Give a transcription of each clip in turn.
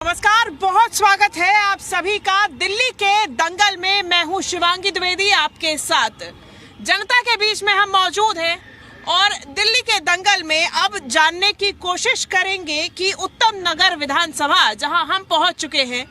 नमस्कार, बहुत स्वागत है आप सभी का दिल्ली के दंगल में। मैं हूं शिवांगी द्विवेदी आपके साथ। जनता के बीच में हम मौजूद हैं और दिल्ली के दंगल में अब जानने की कोशिश करेंगे कि उत्तम नगर विधानसभा जहां हम पहुंच चुके हैं,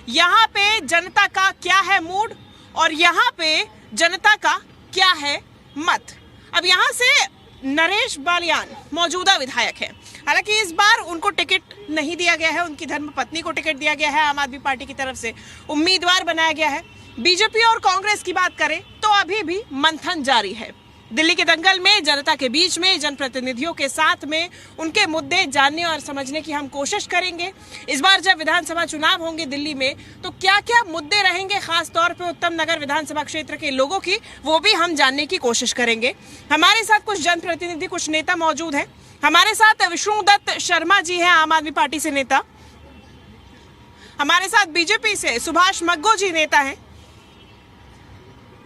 यहां पे जनता का क्या है मूड और यहां पे जनता का क्या है मत। अब यहां से नरेश बालियान मौजूदा विधायक है। हालांकि इस बार उनको टिकट नहीं दिया गया है, उनकी धर्मपत्नी को टिकट दिया गया है। आम आदमी पार्टी की तरफ से उम्मीदवार बनाया गया है। बीजेपी और कांग्रेस की बात करें तो अभी भी मंथन जारी है। दिल्ली के दंगल में जनता के बीच में जनप्रतिनिधियों के साथ में उनके मुद्दे जानने और समझने की हम कोशिश करेंगे। इस बार जब विधानसभा चुनाव होंगे दिल्ली में तो क्या क्या मुद्दे रहेंगे, खास तौर पे उत्तम नगर विधानसभा क्षेत्र के लोगों की, वो भी हम जानने की कोशिश करेंगे। हमारे साथ कुछ जनप्रतिनिधि, कुछ नेता मौजूद हैं। हमारे साथ विष्णुदत्त शर्मा जी हैं, आम आदमी पार्टी से नेता। हमारे साथ बीजेपी से सुभाष मग्गो जी नेता हैं।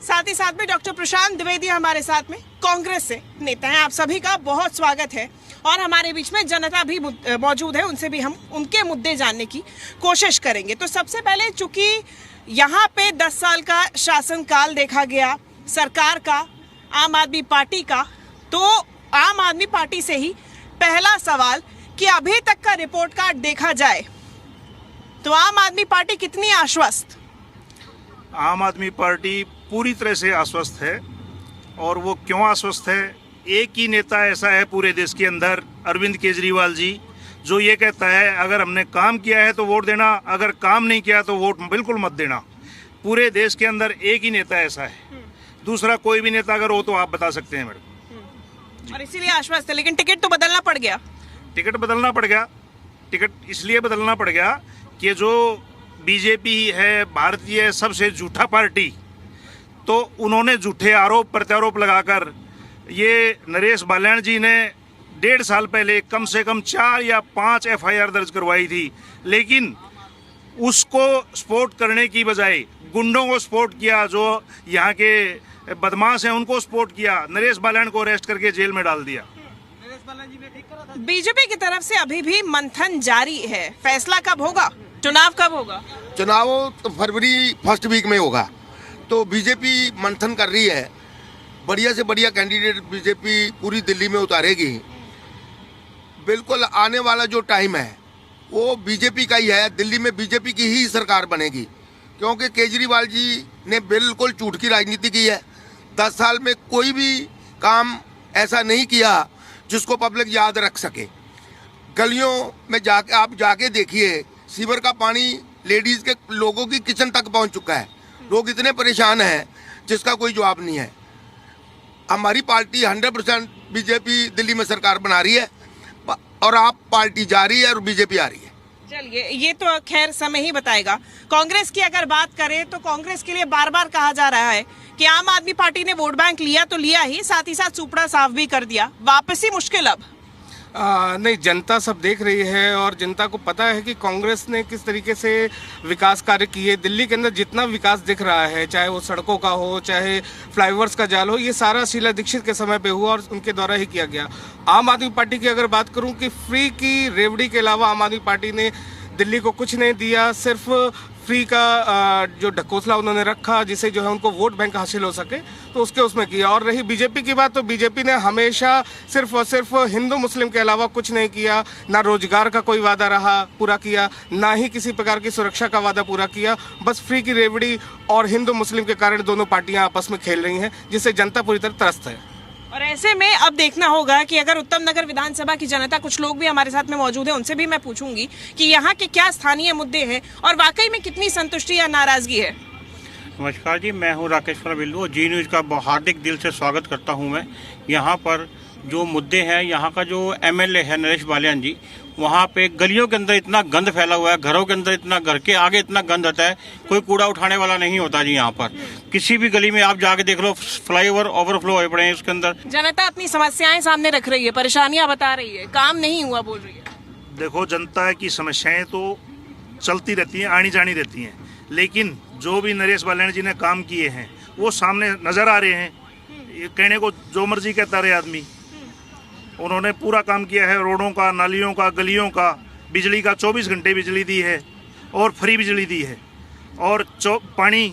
साथ ही साथ में डॉक्टर प्रशांत द्विवेदी हमारे साथ में कांग्रेस से नेता हैं। आप सभी का बहुत स्वागत है और हमारे बीच में जनता भी मौजूद है, उनसे भी हम उनके मुद्दे जानने की कोशिश करेंगे। तो सबसे पहले, चूंकि यहाँ पे 10 साल का शासनकाल देखा गया सरकार का, आम आदमी पार्टी का, तो आम आदमी पार्टी से ही पहला सवाल कि अभी तक का रिपोर्ट कार्ड देखा जाए तो आम आदमी पार्टी कितनी आश्वस्त? आम आदमी पार्टी पूरी तरह से आश्वस्त है। और वो क्यों आश्वस्त है? एक ही नेता ऐसा है पूरे देश के अंदर, अरविंद केजरीवाल जी, जो ये कहता है अगर हमने काम किया है तो वोट देना, अगर काम नहीं किया तो वोट बिल्कुल मत देना। पूरे देश के अंदर एक ही नेता ऐसा है। दूसरा कोई भी नेता अगर हो तो आप बता सकते हैं मेरे को। और इसीलिए आश्वस्त है। लेकिन टिकट तो बदलना पड़ गया। टिकट बदलना पड़ गया। टिकट इसलिए बदलना पड़ गया कि जो बीजेपी है, भारतीय सबसे झूठा पार्टी, तो उन्होंने झूठे आरोप प्रत्यारोप लगाकर ये नरेश बालियान जी ने 1.5 साल पहले कम से कम 4 या 5 FIR दर्ज करवाई थी। लेकिन उसको सपोर्ट करने की बजाय गुंडों को सपोर्ट किया, जो यहाँ के बदमाश हैं उनको सपोर्ट किया। नरेश बालियान को अरेस्ट करके जेल में डाल दिया। बीजेपी की तरफ से अभी भी मंथन जारी है। फैसला कब होगा? चुनाव कब होगा? चुनाव तो फरवरी फर्स्ट वीक में होगा। तो बीजेपी मंथन कर रही है। बढ़िया से बढ़िया कैंडिडेट बीजेपी पूरी दिल्ली में उतारेगी। बिल्कुल आने वाला जो टाइम है वो बीजेपी का ही है। दिल्ली में बीजेपी की ही सरकार बनेगी, क्योंकि केजरीवाल जी ने बिल्कुल झूठ की राजनीति की है। 10 साल में कोई भी काम ऐसा नहीं किया जिसको पब्लिक याद रख सके। गलियों में जाके आप जाके देखिए, सीवर का पानी लेडीज़ के लोगों की किचन तक पहुंच चुका है। लोग इतने परेशान हैं जिसका कोई जवाब नहीं है। हमारी पार्टी 100% बीजेपी दिल्ली में सरकार बना रही है और आप पार्टी जा रही है और बीजेपी आ रही है। चलिए, ये तो खैर समय ही बताएगा। कांग्रेस की अगर बात करें तो कांग्रेस के लिए बार बार कहा जा रहा है कि आम आदमी पार्टी ने वोट बैंक लिया तो लिया ही, साथ ही साथ सुपड़ा साफ भी कर दिया। वापसी मुश्किल अब? नहीं, जनता सब देख रही है और जनता को पता है कि कांग्रेस ने किस तरीके से विकास कार्य किए। दिल्ली के अंदर जितना विकास दिख रहा है, चाहे वो सड़कों का हो, चाहे फ्लाईओवर्स का जाल हो, ये सारा शीला दीक्षित के समय पे हुआ और उनके द्वारा ही किया गया। आम आदमी पार्टी की अगर बात करूं कि फ्री की रेवड़ी के अलावा आम आदमी पार्टी ने दिल्ली को कुछ नहीं दिया। सिर्फ फ्री का जो ढकोसला उन्होंने रखा जिसे जो है उनको वोट बैंक हासिल हो सके, तो उसके उसमें किया। और रही बीजेपी की बात, तो बीजेपी ने हमेशा सिर्फ और सिर्फ हिंदू मुस्लिम के अलावा कुछ नहीं किया। ना रोजगार का कोई वादा रहा पूरा किया, ना ही किसी प्रकार की सुरक्षा का वादा पूरा किया। बस फ्री की रेवड़ी और हिंदू मुस्लिम के कारण दोनों पार्टियां आपस में खेल रही हैं, जिससे जनता पूरी तरह त्रस्त है। और ऐसे में अब देखना होगा कि अगर उत्तम नगर विधानसभा की जनता, कुछ लोग भी हमारे साथ में मौजूद हैं, उनसे भी मैं पूछूंगी कि यहाँ के क्या स्थानीय मुद्दे हैं और वाकई में कितनी संतुष्टि या नाराजगी है। नमस्कार जी, मैं हूँ राकेश्वर बिल्लू। जी न्यूज़ का हार्दिक दिल से स्वागत करता हूँ मैं। यहाँ पर जो मुद्दे हैं, यहाँ का जो MLA है नरेश बालियान जी, वहाँ पे गलियों के अंदर इतना गंद फैला हुआ है, घरों के अंदर इतना, घर के आगे इतना गंद आता है, कोई कूड़ा उठाने वाला नहीं होता जी। यहाँ पर किसी भी गली में आप जाके देख लो, फ्लाईओवर ओवरफ्लो हो पड़े हैं उसके अंदर। जनता अपनी समस्याएं सामने रख रही है, परेशानियां बता रही है, काम नहीं हुआ बोल रही है। देखो, जनता की समस्याएं तो चलती रहती हैं, आनी जानी रहती हैं, लेकिन जो भी नरेश बालियान जी ने काम किए हैं वो सामने नजर आ रहे हैं। ये कहने को जो मर्जी कहता रहे आदमी, उन्होंने पूरा काम किया है। रोडों का, नालियों का, गलियों का, बिजली का 24 घंटे बिजली दी है। और फ्री बिजली दी है और पानी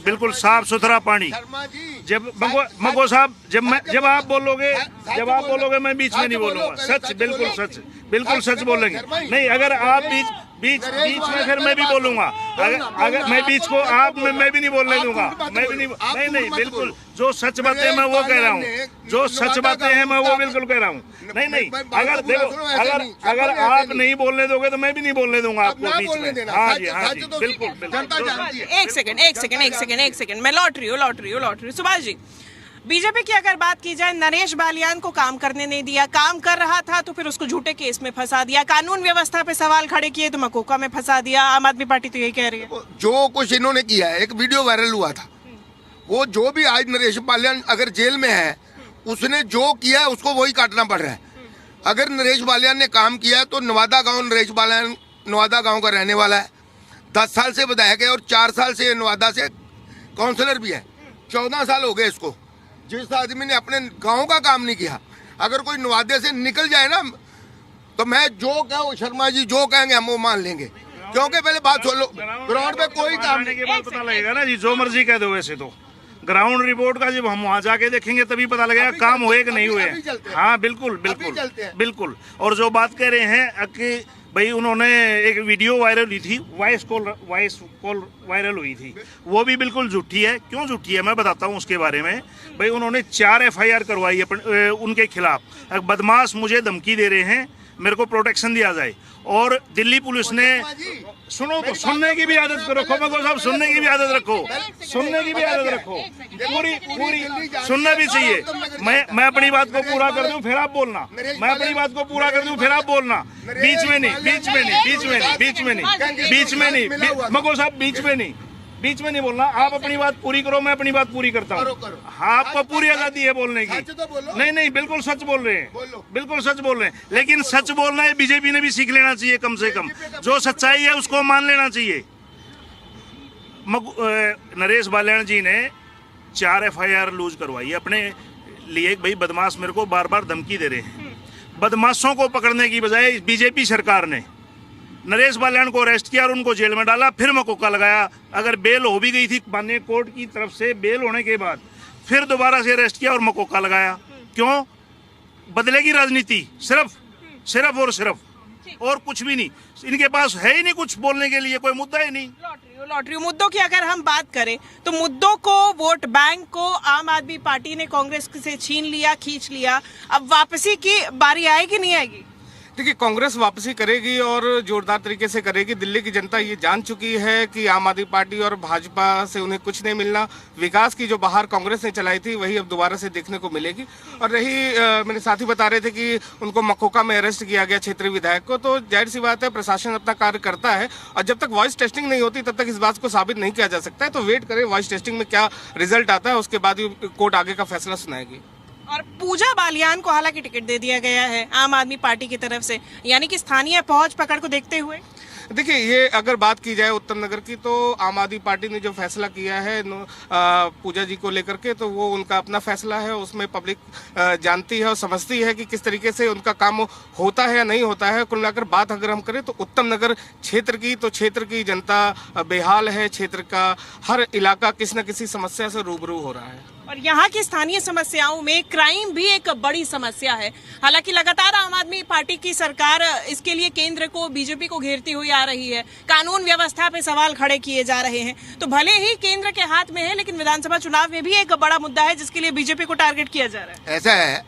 बिल्कुल साफ सुथरा पानी। शर्मा जी जब मगो साहब जब आप बोलोगे मैं बीच में नहीं बोलूंगा। सच बिल्कुल सच बोलेंगे। नहीं अगर आप बीच में फिर मैं भी बोलूंगा। अगर मैं बीच को आप मैं भी नहीं बोलने दूंगा। मैं भी नहीं बिल्कुल जो सच बातें मैं वो कह रहा हूँ। जो सच बातें हैं मैं वो बिल्कुल कह रहा हूँ। नहीं अगर देखो अगर आप नहीं बोलने दोगे तो मैं भी नहीं बोलने दूंगा आपको बीच में। हाँ जी बिल्कुल। एक सेकंड मैं लौट रही हूँ सुभाष जी। बीजेपी की अगर बात की जाए, नरेश बालियान को काम करने नहीं दिया, काम कर रहा था तो फिर उसको झूठे केस में फंसा दिया, कानून व्यवस्था पे सवाल खड़े किए तो मकोका में फंसा दिया। आम आदमी पार्टी तो यही कह रही है। जो कुछ इन्होंने किया है, एक वीडियो वायरल हुआ था, वो जो भी आज नरेश बालियान अगर जेल में है, उसने जो किया है उसको वही काटना पड़ रहा है। अगर नरेश बालियान ने काम किया है तो नवादा गाँव, नरेश बालियान नवादा गाँव का रहने वाला है, 10 साल से विधायक है और 4 साल से नवादा से काउंसलर भी है। 14 साल हो गए इसको। जिस आदमी ने अपने गांव का काम नहीं किया, अगर कोई नवादे से निकल जाए ना, तो मैं जो कहूँ शर्मा जी जो कहेंगे हम वो मान लेंगे। क्योंकि पहले बात सुन लो, ग्राउंड पे कोई काम नहीं। के बाद पता लगेगा ना जी, जो मर्जी कह दो। वैसे तो ग्राउंड रिपोर्ट का जब हम वहाँ जाके देखेंगे तभी पता लगेगा काम हुए कि नहीं हुए। हाँ बिल्कुल। और जो बात कह रहे हैं कि भाई उन्होंने एक वीडियो वायरल हुई थी, वॉइस कॉल वायरल हुई थी, वो भी बिल्कुल झूठी है। क्यों झूठी है मैं बताता हूँ उसके बारे में। भाई उन्होंने 4 FIR करवाई है उनके खिलाफ। बदमाश मुझे धमकी दे रहे हैं, मेरे को प्रोटेक्शन दिया जाए। और दिल्ली पुलिस ने सुनो तो सुनने की भी आदत रखो मगो साहब, सुनने की भी आदत रखो, पूरी सुनना भी चाहिए। मैं अपनी बात को पूरा कर दूं फिर आप बोलना, बीच में नहीं मगो साहब, बीच में नहीं बोलना। आप अपनी बात पूरी करो, मैं अपनी बात पूरी करता हूँ। हाँ आपको पूरी आजादी है बोलने की। नहीं बिल्कुल सच बोल रहे हैं, लेकिन सच बोलना है बीजेपी ने भी सीख लेना चाहिए। कम से कम जो सच्चाई है उसको मान लेना चाहिए। नरेश बालियान जी ने 4 FIR लूज करवाई है अपने लिए। भाई बदमाश मेरे को बार बार धमकी दे रहे हैं। बदमाशों को पकड़ने की बजाय बीजेपी सरकार ने नरेश बालियान को अरेस्ट किया और उनको जेल में डाला, फिर मकोका लगाया। अगर बेल हो भी गई थी माननीय कोर्ट की तरफ से, बेल होने के बाद फिर दोबारा से अरेस्ट किया और मकोका लगाया। क्यों? बदलेगी राजनीति सिर्फ और कुछ भी नहीं। इनके पास है ही नहीं कुछ बोलने के लिए, कोई मुद्दा ही नहीं। लॉटरी मुद्दों की अगर हम बात करें तो मुद्दों को, वोट बैंक को आम आदमी पार्टी ने कांग्रेस से छीन लिया, खींच लिया। अब वापसी की बारी आएगी नहीं आएगी? देखिए, कांग्रेस वापसी करेगी और जोरदार तरीके से करेगी। दिल्ली की जनता ये जान चुकी है कि आम आदमी पार्टी और भाजपा से उन्हें कुछ नहीं मिलना। विकास की जो बाहर कांग्रेस ने चलाई थी वही अब दोबारा से देखने को मिलेगी। और रही मेरे साथी बता रहे थे कि उनको मकोका में अरेस्ट किया गया क्षेत्रीय विधायक को, तो जाहिर सी बात है प्रशासन अपना कार्य करता है और जब तक वॉइस टेस्टिंग नहीं होती तब तक इस बात को साबित नहीं किया जा सकता है। तो वेट करें वॉइस टेस्टिंग में क्या रिजल्ट आता है, उसके बाद ही कोर्ट आगे का फैसला सुनाएगी। और पूजा बालियान को हालांकि टिकट दे दिया गया है आम आदमी पार्टी की तरफ से, यानी कि स्थानीय पहुंच पकड़ को देखते हुए। देखिए, ये अगर बात की जाए उत्तम नगर की, तो आम आदमी पार्टी ने जो फैसला किया है पूजा जी को लेकर के, तो वो उनका अपना फैसला है। उसमें पब्लिक जानती है और समझती है कि किस तरीके से उनका काम होता है या नहीं होता है। कुल मिलाकर बात अगर हम करें तो उत्तम नगर क्षेत्र की, तो क्षेत्र की जनता बेहाल है। क्षेत्र का हर इलाका किसी न किसी समस्या से रूबरू हो रहा है और यहाँ की स्थानीय समस्याओं में क्राइम भी एक बड़ी समस्या है। हालांकि लगातार आम आदमी पार्टी की सरकार इसके लिए केंद्र को, बीजेपी को घेरती हुई आ रही है। कानून व्यवस्था पे सवाल खड़े किए जा रहे हैं। तो भले ही केंद्र के हाथ में है, लेकिन विधानसभा चुनाव में भी एक बड़ा मुद्दा है जिसके लिए बीजेपी को टारगेट किया जा रहा है। ऐसा है,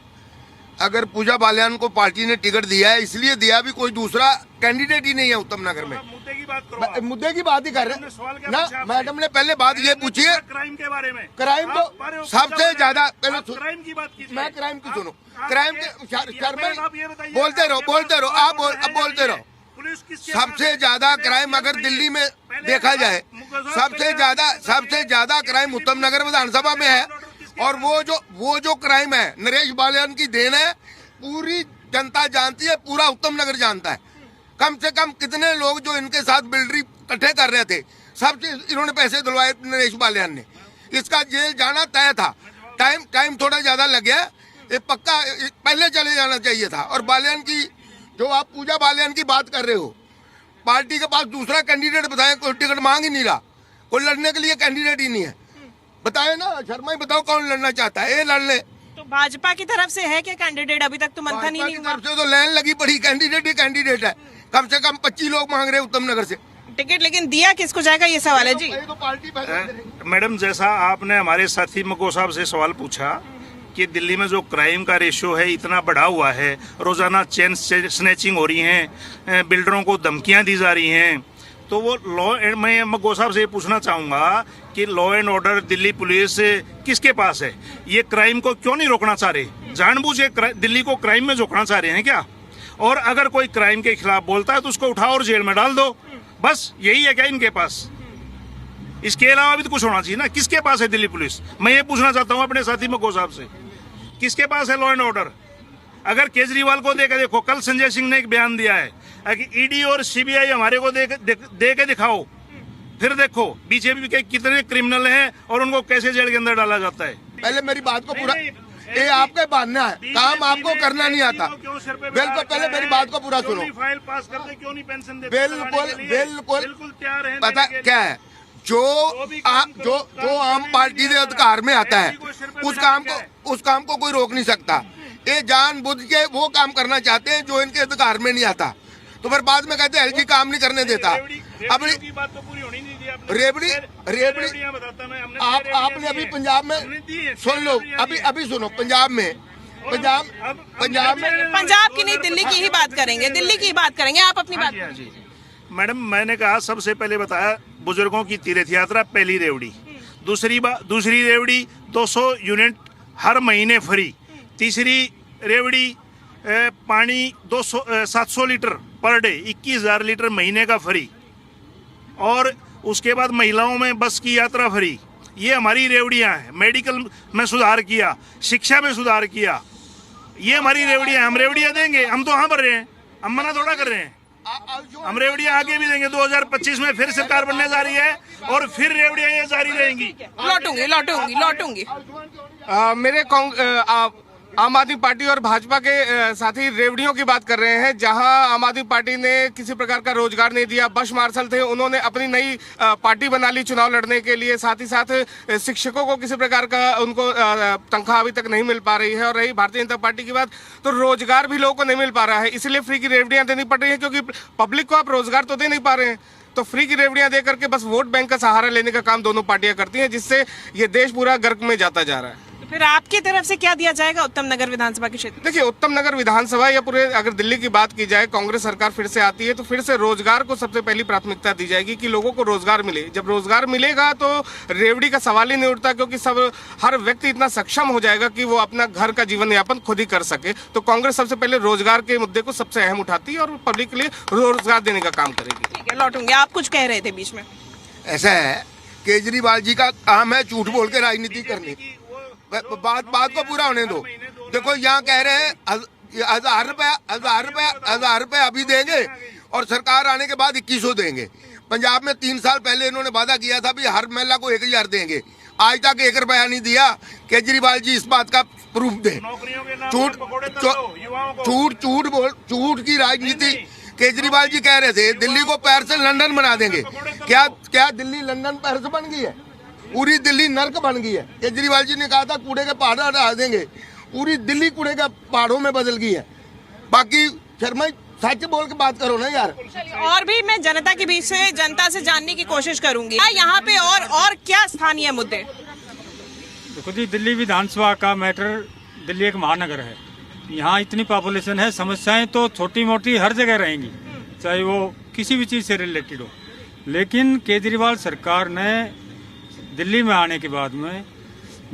अगर पूजा बालियान को पार्टी ने टिकट दिया है, इसलिए दिया, भी कोई दूसरा कैंडिडेट ही नहीं है उत्तम नगर में। मुद्दे की बात ही कर रहे हैं ना। मैडम ने पहले बात ये पूछी है क्राइम के बारे में। क्राइम तो सबसे ज्यादा, पहले क्राइम की बात कीजिए। मैं क्राइम की सुनो, क्राइम के बोलते रहो, आप बोलते रहो। सबसे ज्यादा क्राइम अगर दिल्ली में देखा जाए, सबसे ज्यादा क्राइम उत्तम नगर विधानसभा में है। और वो जो क्राइम है नरेश बालियान की देन है, पूरी जनता जानती है, पूरा उत्तम नगर जानता है। कम से कम कितने लोग जो इनके साथ बिल्डरी इकट्ठे कर रहे थे, सब इन्होंने पैसे दिलवाए नरेश बालियान ने। इसका जेल जाना तय था। टाइम थोड़ा ज्यादा लग गया, ये पक्का पहले चले जाना चाहिए था। और बालियान की, जो आप पूजा बालियान की बात कर रहे हो, पार्टी के पास दूसरा कैंडिडेट बताए, कोई टिकट मांग ही नहीं रहा, कोई लड़ने के लिए कैंडिडेट ही नहीं है। बताए ना शर्मा ही, बताओ कौन लड़ना चाहता है, ये लड़ ले। तो भाजपा की तरफ से है क्या कैंडिडेट? अभी तक तो मंथन ही भाजपा नहीं की हुआ। तरफ से तो लाइन लगी पड़ी, कैंडिडेट ही कैंडिडेट है। कम से कम 25 लोग मांग रहे हैं उत्तम नगर से टिकट, लेकिन दिया किसको जाएगा ये सवाल है जी। ये तो पार्टी फैसला करेगी। मैडम, जैसा आपने हमारे साथी मको साहब से सवाल पूछा कि दिल्ली में जो क्राइम का रेशियो है इतना बढ़ा हुआ है, रोजाना चेन स्नैचिंग हो रही हैं, बिल्डरों को धमकियां दी जा रही हैं, तो वो लॉ एंड, मैं मको साहब से ये पूछना चाहूँगा कि law and order Delhi police किसके पास है? ये क्राइम को क्यों नहीं रोकना चाह रहे? जानबूझ के दिल्ली को क्राइम में झोंकना चाह रहे हैं क्या? और अगर कोई क्राइम के खिलाफ बोलता है तो उसको उठाओ और जेल में डाल दो, बस यही है क्या इनके पास? इसके अलावा भी तो कुछ होना चाहिए ना। किसके पास है दिल्ली पुलिस? मैं ये पूछना चाहता हूँ अपने साथी मको साहब से, किसके पास है लॉ एंड ऑर्डर? अगर केजरीवाल को देकर देखो, कल संजय सिंह ने एक बयान दिया है कि ईडी और सीबीआई हमारे को दे के दिखाओ, फिर देखो बीजेपी के कितने क्रिमिनल हैं और उनको कैसे जेल के अंदर डाला जाता है। पहले मेरी बात को पूरा, ये आपका बांधना है, काम आपको करना नहीं आता। बिल्कुल, पहले मेरी बात को पूरा सुनो। फाइल पास करते क्यों नहीं पेंशन देते? बिल्कुल तैयार है। पता क्या है, जो आम पार्टी के अधिकार में आता है उस काम को कोई रोक नहीं सकता। ये जानबूझ के वो काम करना चाहते हैं जो इनके अधिकार में नहीं आता, तो फिर बाद में कहते हैं एलजी काम नहीं करने देता। अपनी की बात तो पूरी होनी नहीं दी आपने। रेवड़ी बताता मैं, हमने आपने अभी पंजाब में सुन लो, अभी सुनो, पंजाब में पंजाब की नहीं, दिल्ली की ही बात करेंगे, दिल्ली की बात करेंगे। आप अपनी बात मैडम, मैंने कहा सबसे पहले बताया बुजुर्गों की तीर्थ यात्रा पहली रेवड़ी, दूसरी रेवड़ी 200 यूनिट हर महीने फ्री, तीसरी रेवड़ी पानी 700 लीटर पर डे 21,000 लीटर महीने का फ्री, और उसके बाद महिलाओं में बस की यात्रा फ्री। ये हमारी रेवड़ियाँ हैं। मेडिकल में सुधार किया, शिक्षा में सुधार किया, ये हमारी रेवड़ियाँ। हम रेवड़ियाँ देंगे, हम तो हाँ भर रहे हैं, हम मना थोड़ा कर रहे हैं। हम रेवड़ियाँ आगे भी देंगे। 2025 में फिर सरकार बनने जा रही है और फिर रेवड़ियाँ ये जारी रहेंगी। लौटूंगी। मेरे आम आदमी पार्टी और भाजपा के साथी रेवड़ियों की बात कर रहे हैं, जहां आम आदमी पार्टी ने किसी प्रकार का रोजगार नहीं दिया। बस मार्शल थे, उन्होंने अपनी नई पार्टी बना ली चुनाव लड़ने के लिए। साथ ही साथ शिक्षकों को किसी प्रकार का उनको तनख्वाह अभी तक नहीं मिल पा रही है। और रही भारतीय जनता पार्टी की बात, तो रोजगार भी लोगों को नहीं मिल पा रहा है, इसलिए फ्री की रेवड़ियां देनी पड़ रही है, क्योंकि पब्लिक को आप रोजगार तो दे नहीं पा रहे हैं। तो फ्री की रेवड़ियां दे करके बस वोट बैंक का सहारा लेने का काम दोनों पार्टियां करती हैं, जिससे ये देश पूरा गर्क में जाता जा रहा है। फिर आपकी तरफ से क्या दिया जाएगा उत्तम नगर विधानसभा के क्षेत्र? देखिए, उत्तम नगर विधानसभा या पूरे अगर दिल्ली की बात की जाए, कांग्रेस सरकार फिर से आती है तो फिर से रोजगार को सबसे पहली प्राथमिकता दी जाएगी कि लोगों को रोजगार मिले। जब रोजगार मिलेगा तो रेवड़ी का सवाल ही नहीं उठता, क्योंकि हर व्यक्ति इतना सक्षम हो जाएगा कि वो अपना घर का जीवन यापन खुद ही कर सके। तो कांग्रेस सबसे पहले रोजगार के मुद्दे को सबसे अहम उठाती है और पब्लिक के लिए रोजगार देने का काम करेगी। ठीक है, लौटूंगी। आप कुछ कह रहे थे बीच में। ऐसा है, केजरीवाल जी का काम है झूठ बोल के राजनीति करनी। बात को पूरा होने दो। देखो, यहाँ कह रहे हैं 1,000 रुपए अभी देंगे और सरकार आने के बाद 2100 देंगे। पंजाब में 3 साल पहले इन्होंने वादा किया था भी हर महिला को 1,000 देंगे, आज तक 1 रुपया नहीं दिया। केजरीवाल जी इस बात का प्रूफ दे। झूठ की राजनीति। केजरीवाल जी कह रहे थे दिल्ली को पेरिस से लंदन बना देंगे। क्या दिल्ली लंदन पेरिस बन गई है? पूरी दिल्ली नर्क बन गई है। केजरीवाल जी ने कहा था कूड़े के पहाड़ हटा देंगे, पूरी दिल्ली कूड़े के पहाड़ों में बदल गई है। बाकी शर्मा, सच बोल के बात करो ना यार। और भी मैं जनता के बीच से, जनता से जानने की कोशिश करूंगी यहाँ पे और क्या स्थानीय मुद्दे। देखो जी, दिल्ली विधानसभा का मैटर, दिल्ली एक महानगर है, यहाँ इतनी पॉपुलेशन है, समस्याएं तो छोटी मोटी हर जगह रहेंगी, चाहे वो किसी भी चीज़ से रिलेटेड हो। लेकिन केजरीवाल सरकार ने दिल्ली में आने के बाद में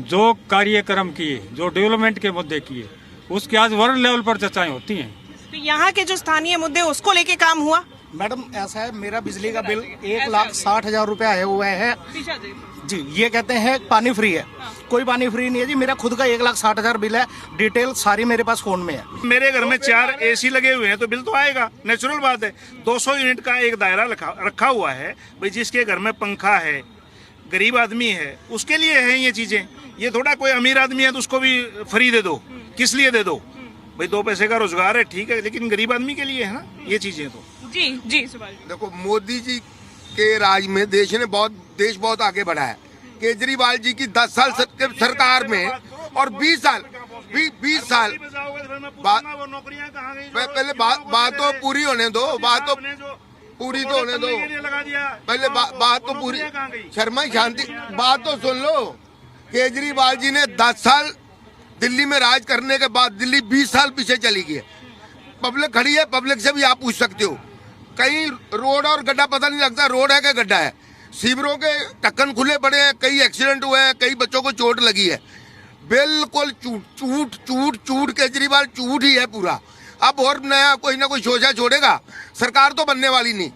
जो कार्यक्रम किए, जो डेवलपमेंट के मुद्दे किए, उसकी आज वर्ल्ड लेवल पर चर्चाएं होती हैं। तो यहाँ के जो स्थानीय मुद्दे, उसको लेके काम हुआ? मैडम, ऐसा है, मेरा बिजली का बिल 1,60,000 रुपए आए हुए हैं जी। ये कहते हैं पानी फ्री है, कोई पानी फ्री नहीं है जी। मेरा खुद का 1,60,000 बिल है, डिटेल सारी मेरे पास फोन में है। मेरे घर में 4 AC लगे हुए हैं तो बिल तो आएगा, नेचुरल बात है। 200 यूनिट का एक दायरा रखा हुआ है भाई, जिसके घर में पंखा है, गरीब आदमी है, उसके लिए है ये चीजें। ये थोड़ा कोई अमीर आदमी है तो उसको भी फ्री दे दो, किस लिए दे दो भाई? 2 पैसे का रोजगार है, ठीक है, लेकिन गरीब आदमी के लिए है ना ये चीजें। तो जी जी सुभाष जी। देखो मोदी जी के राज में देश बहुत आगे बढ़ा है। केजरीवाल जी की 10 साल सरकार में और 20 साल नौकरियां कहाँ गई? पहले बात तो पूरी होने दो, बात तो पूरी तो होने दो, लगा दिया। पहले बात तो पूरी। शर्मा शांति, बात तो सुन लो। केजरीवाल जी ने 10 साल दिल्ली में राज करने के बाद दिल्ली 20 साल पीछे चली गई है। पब्लिक खड़ी है, पब्लिक से भी आप पूछ सकते हो। कहीं रोड और गड्ढा पता नहीं लगता रोड है क्या गड्ढा है। सीवरों के ढक्कन खुले पड़े हैं, कई एक्सीडेंट हुए हैं, कई बच्चों को चोट लगी है। बिल्कुल झूठ केजरीवाल झूठ ही है पूरा। अब और नया कोई ना कोई शोषा छोड़ेगा, सरकार तो बनने वाली नहीं।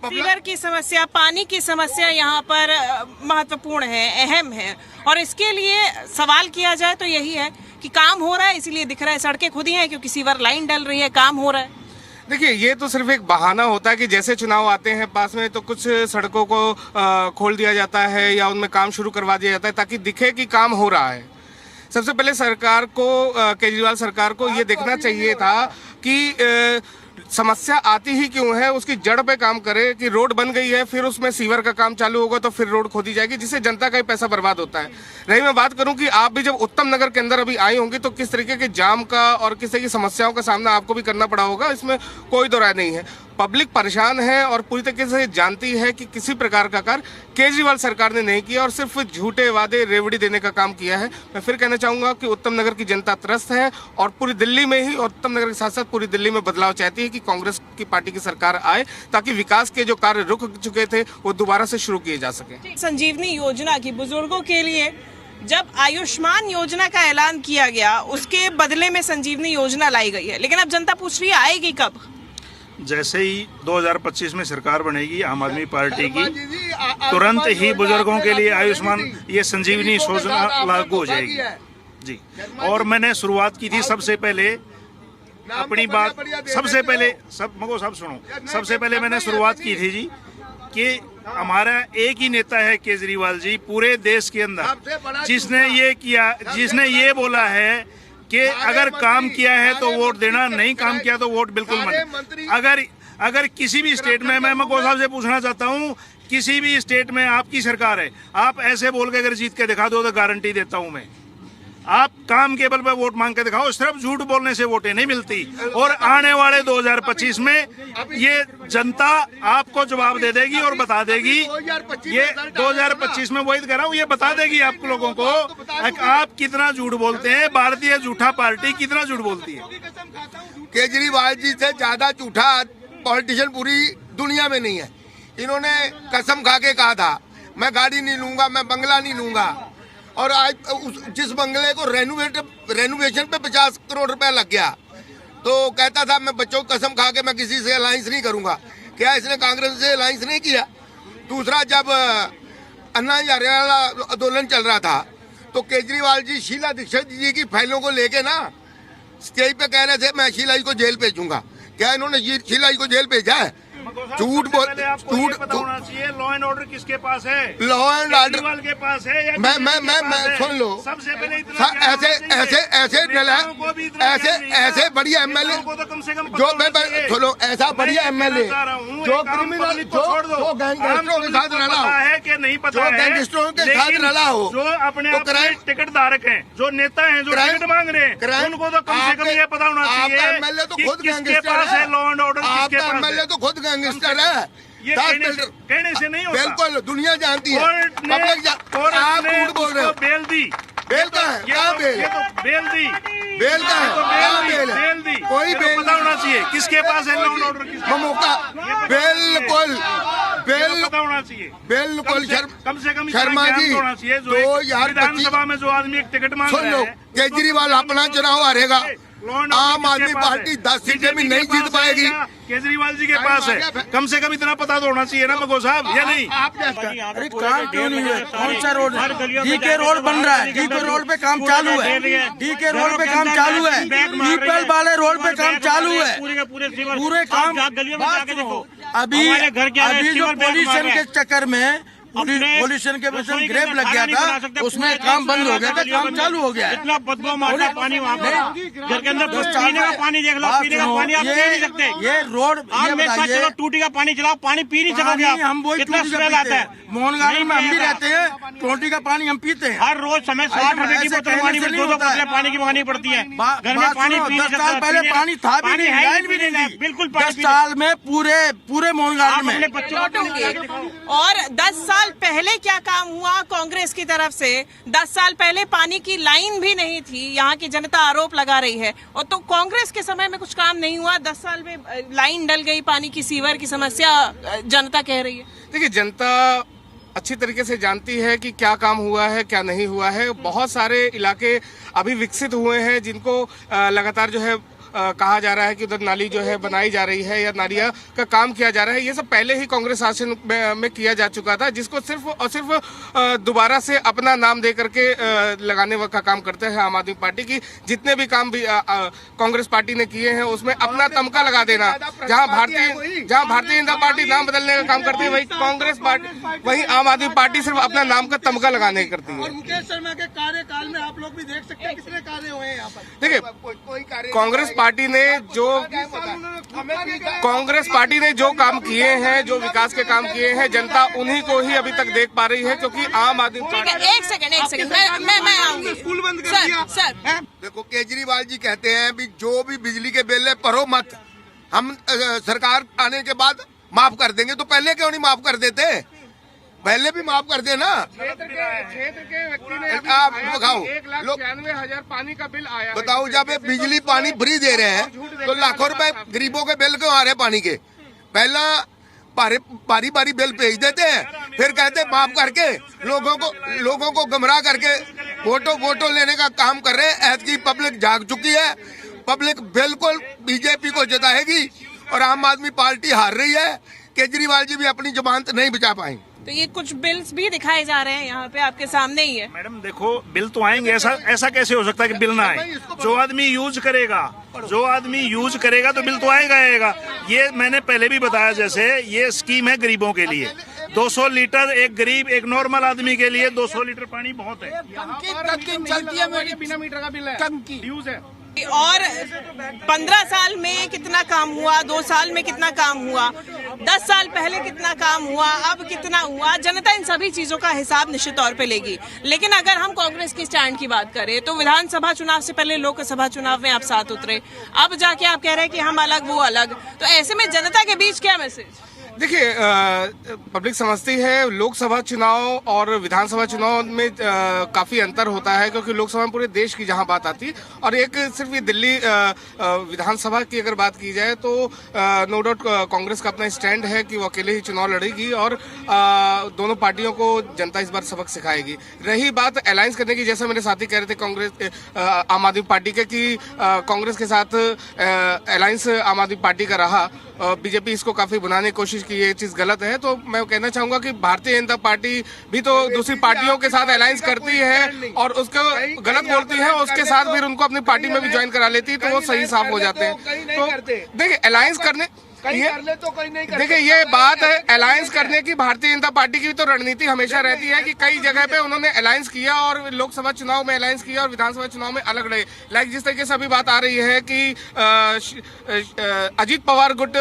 सीवर की समस्या, पानी की समस्या यहाँ पर महत्वपूर्ण है, अहम है, और इसके लिए सवाल किया जाए तो यही है कि काम हो रहा है, इसीलिए दिख रहा है। सड़कें खुदी हैं क्योंकि सीवर लाइन डल रही है, काम हो रहा है। देखिए, ये तो सिर्फ एक बहाना होता है कि जैसे चुनाव आते हैं पास में तो कुछ सड़कों को खोल दिया जाता है या उनमें काम शुरू करवा दिया जाता है ताकि दिखे कि काम हो रहा है। सबसे पहले सरकार को, केजरीवाल सरकार को ये देखना चाहिए था कि समस्या आती ही क्यों है, उसकी जड़ पे काम करे। कि रोड बन गई है, फिर उसमें सीवर का काम चालू होगा तो फिर रोड खोदी जाएगी, जिससे जनता का ही पैसा बर्बाद होता है। रही मैं बात करूं कि आप भी जब उत्तम नगर के अंदर अभी आई होंगी तो किस तरीके के जाम का और किस तरह की समस्याओं का सामना आपको भी करना पड़ा होगा, इसमें कोई दो राय नहीं है। पब्लिक परेशान है और पूरी तरीके से जानती है कि किसी प्रकार का कार्य केजरीवाल सरकार ने नहीं किया और सिर्फ झूठे वादे, रेवड़ी देने का काम किया है। मैं फिर कहना चाहूंगा कि उत्तम नगर की जनता त्रस्त है और पूरी दिल्ली में ही, और उत्तम नगर के साथ साथ पूरी दिल्ली में बदलाव चाहती है कि कांग्रेस की पार्टी की सरकार आए ताकि विकास के जो कार्य रुक चुके थे वो दोबारा से शुरू किए जा सके। संजीवनी योजना की बुजुर्गों के लिए जब आयुष्मान योजना का ऐलान किया गया, उसके बदले में संजीवनी योजना लाई गई है, लेकिन अब जनता पूछ रही है आएगी कब? जैसे ही 2025 में सरकार बनेगी आम आदमी पार्टी की, तुरंत ही बुजुर्गों के लिए आयुष्मान ये संजीवनी योजना लागू हो जाएगी जी। और मैंने शुरुआत की थी सबसे पहले अपनी बात, सबसे पहले सबसे पहले मैंने शुरुआत की थी जी कि हमारा एक ही नेता है केजरीवाल जी पूरे देश के अंदर जिसने ये बोला है कि अगर काम किया है तो वोट देना, नहीं काम किया तो वोट बिल्कुल मत। अगर किसी भी स्टेट में, मैं मको साहब से पूछना चाहता हूँ, किसी भी स्टेट में आपकी सरकार है, आप ऐसे बोल के अगर जीत के दिखा दो तो गारंटी देता हूँ मैं, आप काम के बल पे वोट मांग के दिखाओ, सिर्फ झूठ बोलने से वोटें नहीं मिलती। और आने वाले 2025 में ये जनता आपको जवाब दे देगी और बता देगी। ये 2025 में वही कह रहा हूँ, ये बता देगी आप लोगों को आप कितना झूठ बोलते हैं। भारतीय झूठा पार्टी कितना झूठ बोलती है। केजरीवाल जी से ज्यादा झूठा पॉलिटिशियन पूरी दुनिया में नहीं है। इन्होंने कसम खा के कहा था मैं गाड़ी नहीं लूंगा, मैं बंगला नहीं लूंगा, और आज जिस बंगले को रेनोवेशन पे 50 करोड़ रुपया लग गया तो कहता था मैं बच्चों को कसम खा के मैं किसी से अलायंस नहीं करूंगा। क्या इसने कांग्रेस से अलायंस नहीं किया? दूसरा, जब अन्ना हजारे आंदोलन चल रहा था तो केजरीवाल जी शीला दीक्षित जी की फाइलों को लेके ना स्टेज पे कह रहे थे मैं शीला जी को जेल भेजूंगा। क्या इन्होंने शीला जी को जेल भेजा है? झूठ बोल, झूठ होना चाहिए। लॉ एंड ऑर्डर किसके पास है? लॉ एंड ऑर्डर के पास है या मैं सुन लो। सबसे पहले ऐसे बढ़िया एमएलए जो सुनो, ऐसा बढ़िया एमएलए जो क्रिमिनल जो गैंगस्टरों के साथ रला हो, है कि नहीं पता जो गैंगस्टरों के साथ रला हो, जो अपने टिकट धारक हैं, जो नेता हैं, जो टिकट मांग रहे हैं, उनको तो कम से कम ये पता होना चाहिए। आपका एमएलए तो खुद गैंगस्टर है। लॉ एंड ऑर्डर आपका एमएलए तो खुद गैंगस्टर है। ये कहने से नहीं होता। बिल्कुल दुनिया जानती है, पब्लिक आप झूठ बोल रहे हो। बेल दी, बेल का है? क्या बेल? बेल दी, बेल का है? क्या बेल है? बेल दी, कोई बेल पता होना चाहिए किसके पास है लॉ एंड ऑर्डर। मौका बिल्कुल पता होना चाहिए। बिल्कुल कम से कम शर्मा जी, 2025 विधानसभा में जो आदमी एक टिकट मांग सुन लो, केजरीवाल अपना चुनाव हारेगा, आम आदमी पार्टी 10 सीटें भी नहीं जीत पाएगी। केजरीवाल जी के पास है, कम से कम इतना पता तो होना चाहिए ना मको साहब, या नहीं? अरे काम क्यों नहीं है? कौन सा रोड? डी के रोड बन रहा है, डी के रोड पे काम चालू है, डी के रोड पे काम चालू है, पीपल वाले रोड पे काम चालू है, पूरे काम। अभी जो पोल्यूशन के चक्कर में पॉल्यूशन के वजह से ग्रेप लग गया था, उसमें काम बंद हो गया था, काम चालू हो गया है। इतना बदबू मारता पानी वहाँ पर, घर के अंदर पीने का पानी देख लो, पीने का पानी आप पी नहीं सकते। ये रोड आप मेरे साथ चलो, टूटी का पानी चलाओ, पानी पी नहीं सकोगे आप, हम वही इतना टूटी का स्मेल आता पीते है। हैं। मोहनगांव में हम भी रहते हैं, टूटी का पानी हम पीते हैं। हर रोज समय 60 रुपए की बोतल पानी में 2-2 बोतलें पानी की मंगानी पड़ती है। घर में पानी पी नहीं 10 साल पहले पानी था भी नहीं, लाइन भी नहीं थी। बिल्कुल 10 साल में पूरे मोहनगांव में। अपने बच्चों को और 10 साल पहले क्या काम हुआ कांग्रेस की तरफ से? 10 साल पहले पानी की लाइन भी नहीं थी, यहाँ की जनता आरोप लगा रही है। और तो कांग्रेस के समय में कुछ काम नहीं हुआ, 10 साल में लाइन डल गई, पानी की सीवर की समस्या जनता कह रही है। देखिए, जनता अच्छी तरीके से जानती है कि क्या काम हुआ है, क्या नहीं हुआ है। बहुत सारे इलाके अभी विकसित हुए हैं जिनको लगातार जो है कहा जा रहा है कि उधर नाली जो है बनाई जा रही है या नालियां का काम किया जा रहा है। ये सब पहले ही कांग्रेस शासन में किया जा चुका था, जिसको सिर्फ और सिर्फ दोबारा से अपना नाम दे करके लगाने का काम करते हैं आम आदमी पार्टी की। जितने भी काम भी कांग्रेस पार्टी ने किए हैं उसमें अपना तमका लगा देना। जहां भारतीय जनता पार्टी नाम बदलने का काम करती है, वही कांग्रेस पार्टी, वही आम आदमी पार्टी सिर्फ अपना नाम का तमका लगाने की करती है। मुकेश शर्मा के कार्यकाल में आप लोग भी देख सकते हैं कितने कार्य हुए हैं यहाँ पर। देखिए, कांग्रेस पार्टी ने जो काम किए हैं, जो विकास के काम किए हैं, जनता उन्हीं को ही अभी तक देख पा रही है, क्योंकि आम आदमी ठीक है, एक सेकंड मैं आऊंगी। स्कूल बंद कर सर, दिया। सर देखो, केजरीवाल जी कहते हैं भी जो भी बिजली के बिल है भरो मत, हम सरकार आने के बाद माफ कर देंगे। तो पहले क्यों नहीं माफ कर देते? पहले भी माफ कर देना। क्षेत्र के व्यक्ति ने आप बताओ, 1,96,000 पानी का बिल आया है। बताओ, जब ये बिजली पानी फ्री दे रहे हैं तो लाखों रुपए गरीबों के बिल क्यों आ रहे हैं पानी के? पहला बारी बारी बिल भेज देते हैं, फिर कहते हैं माफ करके लोगों को गुमराह करके वोटो लेने का काम कर रहे हैं। ऐसी पब्लिक जाग चुकी है, पब्लिक बिल्कुल बीजेपी को जिताएगी और आम आदमी पार्टी हार रही है। केजरीवाल जी भी अपनी जमानत नहीं बचा पाएंगे। तो ये कुछ बिल्स भी दिखाए जा रहे हैं यहाँ पे, आपके सामने ही है। मैडम देखो, बिल तो आएंगे, ऐसा कैसे हो सकता है कि बिल ना आए? जो आदमी यूज करेगा तो बिल तो आएगा। ये मैंने पहले भी बताया, जैसे ये स्कीम है गरीबों के लिए। 200 लीटर एक गरीब, एक नॉर्मल आदमी के लिए 200 लीटर पानी बहुत है। चलती है मेरी बिना मीटर का बिल है, टंकी यूज है। और 15 साल में कितना काम हुआ, 2 साल में कितना काम हुआ, 10 साल पहले कितना काम हुआ, अब कितना हुआ, जनता इन सभी चीजों का हिसाब निश्चित तौर पे लेगी। लेकिन अगर हम कांग्रेस की स्टैंड की बात करें तो विधानसभा चुनाव से पहले लोकसभा चुनाव में आप साथ उतरे, अब जाके आप कह रहे हैं कि हम अलग वो अलग। तो ऐसे में जनता के बीच क्या मैसेज? देखिए, पब्लिक समझती है लोकसभा चुनाव और विधानसभा चुनाव में काफी अंतर होता है, क्योंकि लोकसभा में पूरे देश की जहां बात आती, और एक सिर्फ ये दिल्ली विधानसभा की अगर बात की जाए तो नो डाउट कांग्रेस का अपना स्टैंड है कि वो अकेले ही चुनाव लड़ेगी और दोनों पार्टियों को जनता इस बार सबक सिखाएगी। रही बात अलायंस करने की, जैसा मेरे साथी कह रहे थे कांग्रेस आम आदमी पार्टी के कि कांग्रेस के साथ अलायंस आम आदमी पार्टी का रहा, बीजेपी इसको काफी बनाने की कोशिश की, ये चीज गलत है। तो मैं कहना चाहूंगा कि भारतीय जनता पार्टी भी तो दूसरी पार्टियों के साथ अलायंस करती है और उसको गलत बोलती है, उसके साथ फिर उनको अपनी पार्टी में भी ज्वाइन करा लेती है, तो वो सही साफ हो जाते हैं। तो देखिए, अलायंस करने देखिए, ये बात है अलायंस करने की, भारतीय जनता पार्टी की भी तो रणनीति हमेशा रहती है कि कई जगह पे उन्होंने अलायंस किया और लोकसभा चुनाव में अलायंस किया और विधानसभा चुनाव में अलग रहे। लाइक जिस तरीके से अभी बात आ रही है कि अजीत पवार गुट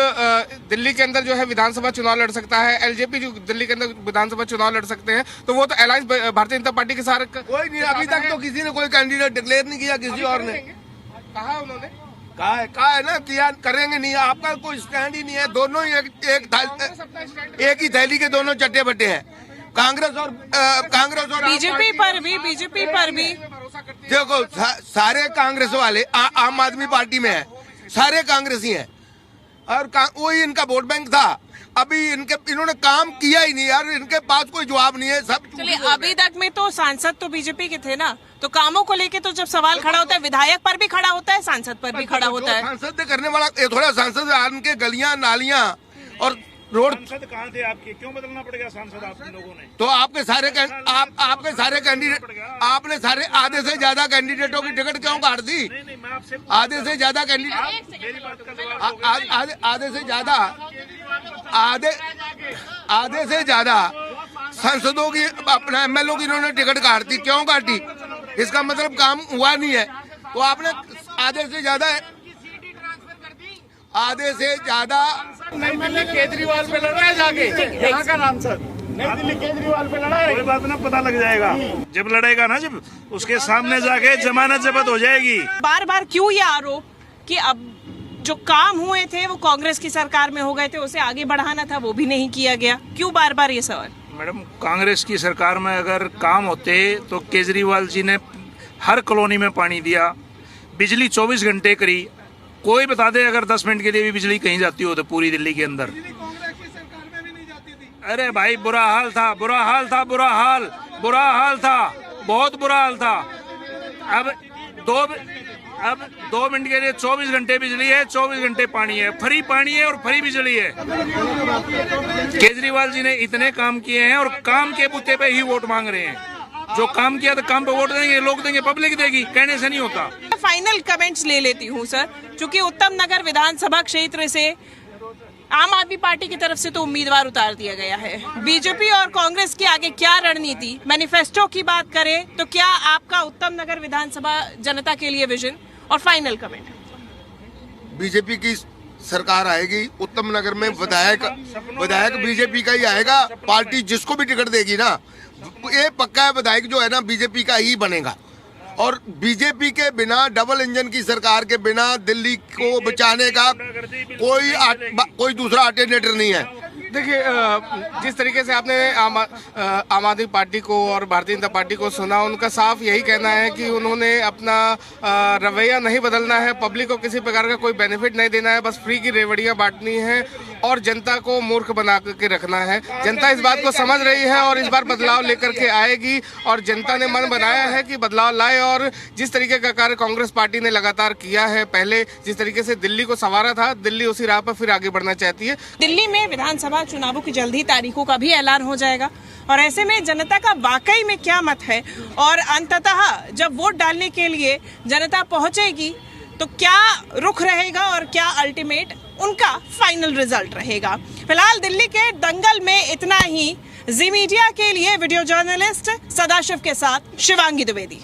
दिल्ली के अंदर जो है विधानसभा चुनाव लड़ सकता है, एलजेपी जो दिल्ली के अंदर विधानसभा चुनाव लड़ सकते हैं, तो वो तो अलायंस भारतीय जनता पार्टी के साथ कोई नहीं, अभी तक तो किसी ने कोई कैंडिडेट डिक्लेयर नहीं किया, किसी और ने कहा उन्होंने कहा है ना किया करेंगे नहीं। आपका कोई स्टैंड ही नहीं है, दोनों ही एक ही थैली के दोनों चट्टे बट्टे हैं, कांग्रेस और बीजेपी पर भी देखो, सारे कांग्रेस वाले आम आदमी पार्टी में है, सारे कांग्रेसी हैं और वही इनका वोट बैंक था। अभी इन्होंने काम किया ही नहीं यार, इनके पास कोई जवाब नहीं है। सब चलिए, अभी तक में तो सांसद तो बीजेपी के थे ना, तो कामों को लेके तो जब सवाल खड़ा होता है विधायक पर भी खड़ा होता है, सांसद पर भी खड़ा होता है। सांसद करने वाला थोड़ा सांसद उनके गलियां नालियां और रोड। सांसद कहाँ थे आपके? क्यों बदलना पड़ेगा सांसद आप लोगों ने? तो आपके सारे कैंडिडेट, आपने सारे आधे से ज्यादा कैंडिडेटों की टिकट क्यों काट दी? आधे से ज्यादा कैंडिडेट, आधे से ज्यादा सांसदों की अपना एमएलओ की इन्होंने टिकट काट दी। क्यों काटी? इसका मतलब काम हुआ नहीं है। तो आपने आधे से ज्यादा नई दिल्ली केजरीवाल पे लड़ा है जाके, यहाँ का सांसद नई दिल्ली केजरीवाल पे लड़ा है। कोई बात ना, पता लग जाएगा जब लड़ेगा ना, जब उसके सामने जाके जमानत जब्त हो जाएगी। बार बार क्यों ये आरोप कि अब जो काम हुए थे वो कांग्रेस की सरकार में हो गए थे, उसे आगे बढ़ाना था, वो भी नहीं किया गया? क्यों बार बार ये सवाल? मैडम, कांग्रेस की सरकार में अगर काम होते तो केजरीवाल जी ने हर कॉलोनी में पानी दिया, बिजली 24 घंटे करी। कोई बता दे अगर 10 मिनट के लिए भी बिजली कहीं जाती हो तो पूरी दिल्ली के अंदर। अरे भाई, बुरा हाल था, बुरा हाल था, बुरा हाल था, बहुत बुरा हाल था। अब 2 मिनट के लिए 24 घंटे बिजली है, 24 घंटे पानी है, फ्री पानी है और फ्री बिजली है। केजरीवाल जी ने इतने काम किए हैं और काम के बूते पे ही वोट मांग रहे हैं। जो काम किया तो काम पे वोट देंगे, लोग देंगे, पब्लिक देगी, कहने से नहीं होता। फाइनल कमेंट्स ले लेती हूँ सर, क्योंकि उत्तम नगर विधानसभा क्षेत्र से आम आदमी पार्टी की तरफ से तो उम्मीदवार उतार दिया गया है। बीजेपी और कांग्रेस की आगे क्या रणनीति? मैनिफेस्टो की बात करें तो क्या आपका उत्तम नगर विधानसभा जनता के लिए विजन? और फाइनल कमेंट। बीजेपी की सरकार आएगी, उत्तम नगर में विधायक बीजेपी का ही आएगा। पार्टी जिसको भी टिकट देगी ना, ये पक्का है, विधायक जो है ना बीजेपी का ही बनेगा। और बीजेपी के बिना, डबल इंजन की सरकार के बिना दिल्ली को बचाने का कोई दूसरा अल्टरनेटिव नहीं है। देखिए, जिस तरीके से आपने आम आदमी पार्टी को और भारतीय जनता पार्टी को सुना, उनका साफ यही कहना है कि उन्होंने अपना रवैया नहीं बदलना है, पब्लिक को किसी प्रकार का कोई बेनिफिट नहीं देना है, बस फ्री की रेवड़ियां बांटनी है और जनता को मूर्ख बना के रखना है। जनता इस बात को समझ रही है और इस बार बदलाव लेकर के आएगी और जनता ने मन बनाया है कि बदलाव लाए। और जिस तरीके का कार्य कांग्रेस पार्टी ने लगातार किया है, पहले जिस तरीके से दिल्ली को संवारा था, दिल्ली उसी राह पर फिर आगे बढ़ना चाहती है। दिल्ली में विधानसभा चुनावों की जल्द ही तारीखों का भी ऐलान हो जाएगा और ऐसे में जनता का वाकई में क्या मत है और अंततः जब वोट डालने के लिए जनता पहुंचेगी तो क्या रुख रहेगा और क्या अल्टीमेट उनका फाइनल रिजल्ट रहेगा। फिलहाल दिल्ली के दंगल में इतना ही। जी मीडिया के लिए वीडियो जर्नलिस्ट सदाशिव के साथ शिवांगी द्विवेदी।